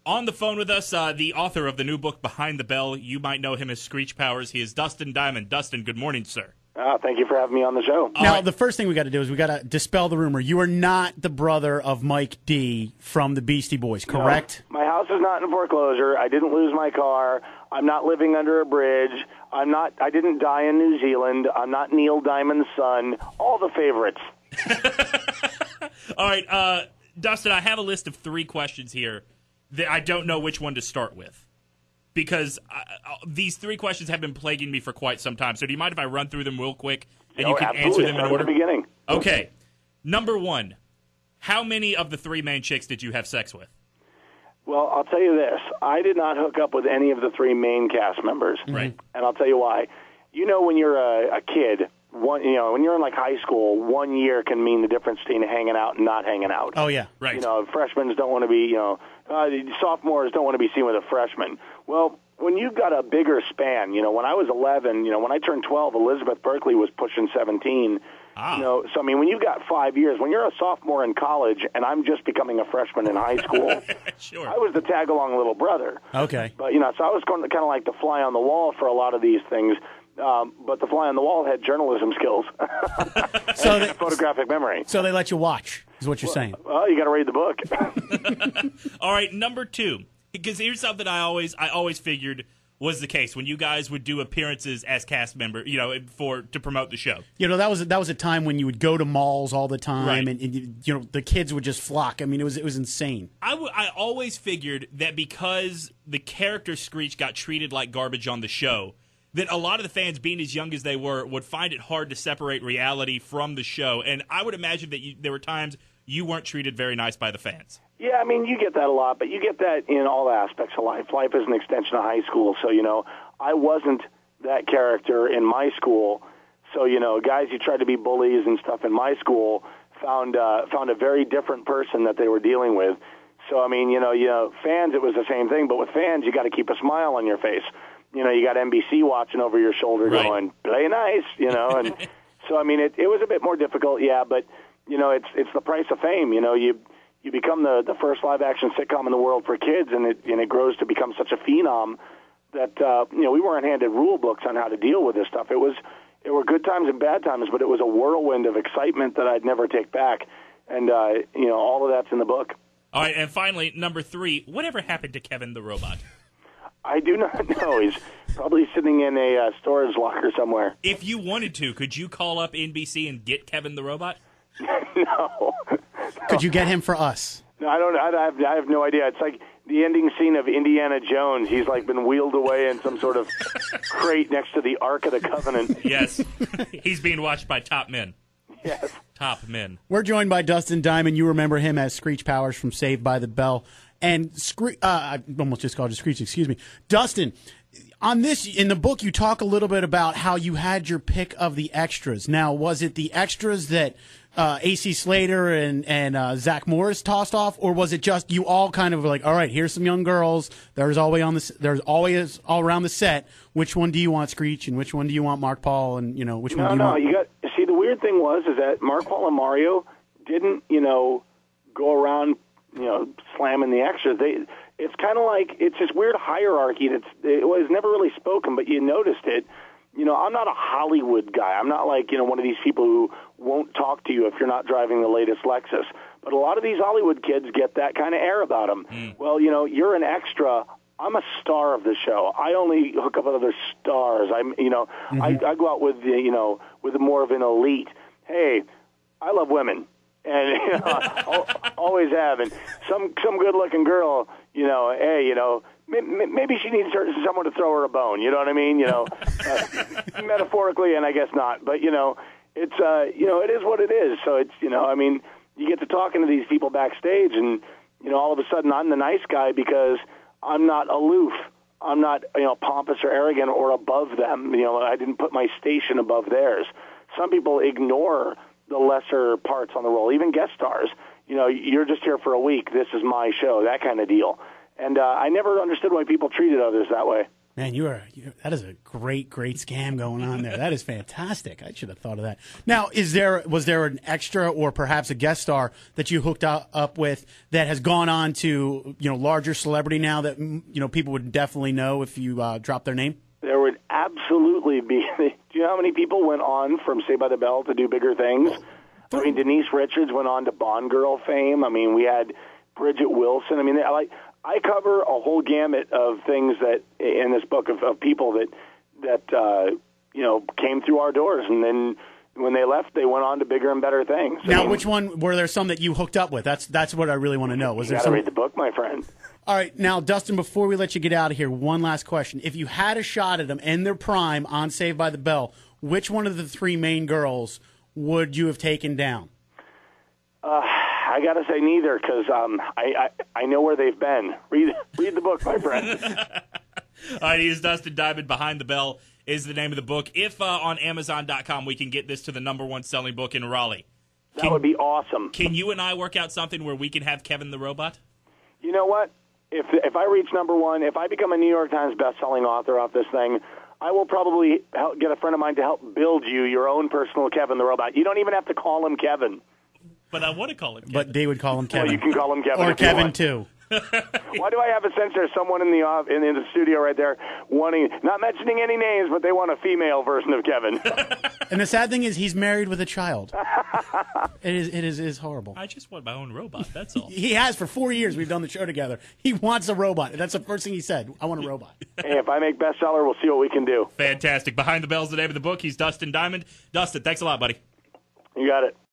On the phone with us, the author of the new book, Behind the Bell. You might know him as Screech Powers. He is Dustin Diamond. Dustin, good morning, sir. Thank you for having me on the show. Now, the first thing we got to do is we got to dispel the rumor. You are not the brother of Mike D from the Beastie Boys, correct? No, my house is not in foreclosure. I didn't lose my car. I'm not living under a bridge. I didn't die in New Zealand. I'm not Neil Diamond's son. All the favorites. All right, Dustin, I have a list of 3 questions here that I don't know which one to start with, because these 3 questions have been plaguing me for quite some time. So do you mind if I run through them real quick and you can answer them in order? At the beginning. Okay. Number 1, how many of the 3 main chicks did you have sex with? Well, I'll tell you this. I did not hook up with any of the 3 main cast members. Right. And I'll tell you why. You know, when you're a kid, when you're in like high school, 1 year can mean the difference between hanging out and not hanging out. Oh, yeah. Right. You know, freshmen don't want to be, sophomores don't want to be seen with a freshman. Well, when you've got a bigger span, when I was 11, when I turned 12, Elizabeth Berkley was pushing 17. So, I mean, when you've got 5 years, when you're a sophomore in college and I'm just becoming a freshman in high school, Sure. I was the tag-along little brother. Okay. But, so I was kind of like the fly on the wall for a lot of these things. But the fly on the wall had journalism skills and photographic memory. So they let you watch, is what you're saying. Well, you got to read the book. All right, number 2, because here's something I always figured was the case when you guys would do appearances as cast member, to promote the show. That was a time when you would go to malls all the time, right. and the kids would just flock. I mean, it was insane. I always figured that because the character Screech got treated like garbage on the show, that a lot of the fans, being as young as they were, would find it hard to separate reality from the show. And I would imagine that there were times you weren't treated very nice by the fans. Yeah, I mean, you get that a lot, but you get that in all aspects of life. Life is an extension of high school, so, I wasn't that character in my school. So, guys who tried to be bullies and stuff in my school found a very different person that they were dealing with. So, I mean, fans, it was the same thing, but with fans, you got to keep a smile on your face. You got NBC watching over your shoulder going, play nice, and so, I mean, it was a bit more difficult, yeah, but, it's the price of fame. You become the first live-action sitcom in the world for kids, and it grows to become such a phenom that, we weren't handed rule books on how to deal with this stuff. It were good times and bad times, but it was a whirlwind of excitement that I'd never take back, and, all of that's in the book. All right, and finally, number 3, whatever happened to Kevin the Robot? I do not know. He's probably sitting in a storage locker somewhere. If you wanted to, could you call up NBC and get Kevin the Robot? No. Could you get him for us? No, I don't. I have no idea. It's like the ending scene of Indiana Jones. He's like been wheeled away in some sort of crate next to the Ark of the Covenant. Yes. He's being watched by top men. Yes. Top men. We're joined by Dustin Diamond. You remember him as Screech Powers from Saved by the Bell. And I almost just called you Screech, excuse me. Dustin, on this, in the book, you talk a little bit about how you had your pick of the extras. Now, was it the extras that A.C. Slater and Zach Morris tossed off, or was it just you all kind of were like, all right, here's some young girls. There's always all around the set. Which one do you want, Screech, and which one do you want, Mark Paul, and which one do you want? See, the weird thing is that Mark Paul and Mario didn't go around slamming the extras. It's kind of like it's this weird hierarchy it was never really spoken, but you noticed it. I'm not a Hollywood guy. I'm not like one of these people who won't talk to you if you're not driving the latest Lexus. But a lot of these Hollywood kids get that kind of air about them. Well, you're an extra. I'm a star of the show. I only hook up with other stars. I go out with with more of an elite. Hey, I love women. And always have, and some good-looking girl, maybe she needs someone to throw her a bone. You know what I mean? Metaphorically, and I guess not. But it's it is what it is. So it's you get to talking to these people backstage, and all of a sudden I'm the nice guy because I'm not aloof. I'm not pompous or arrogant or above them. I didn't put my station above theirs. Some people ignore the lesser parts on the role, even guest stars. You're just here for a week. This is my show, that kind of deal. And I never understood why people treated others that way. Man, that is a great scam going on there. That is fantastic. I should have thought of that. Now, was there an extra or perhaps a guest star that you hooked up with that has gone on to larger celebrity now that people would definitely know if you drop their name? There would absolutely be. Do you know how many people went on from Saved by the Bell to do bigger things? I mean, Denise Richards went on to Bond Girl fame. I mean, we had Bridget Wilson. I mean, I cover a whole gamut of things that in this book of people that came through our doors, and then when they left, they went on to bigger and better things. Now, which one were there? Some that you hooked up with? That's what I really want to know. Was there some? Read the book, my friend. All right, now Dustin, before we let you get out of here, one last question: if you had a shot at them in their prime on Saved by the Bell, which one of the three main girls would you have taken down? I got to say neither, because I know where they've been. Read the book, my friend. All right, he is Dustin Diamond. Behind the Bell is the name of the book. If on Amazon.com we can get this to the #1 selling book in Raleigh. That would be awesome. Can you and I work out something where we can have Kevin the Robot? You know what? If I reach #1, if I become a New York Times best-selling author off this thing, I will probably get a friend of mine to help build you your own personal Kevin the Robot. You don't even have to call him Kevin. But I want to call him Kevin. But they would call him Kevin. Well, you can call him Kevin. Or Kevin, too. Why do I have a sense there's someone in the studio right there not mentioning any names, but they want a female version of Kevin? And the sad thing is he's married with a child. It is horrible. I just want my own robot, that's all. He has for 4 years. We've done the show together. He wants a robot. That's the first thing he said. I want a robot. Hey, if I make bestseller, we'll see what we can do. Fantastic. Behind the Bell's the name of the book. He's Dustin Diamond. Dustin, thanks a lot, buddy. You got it.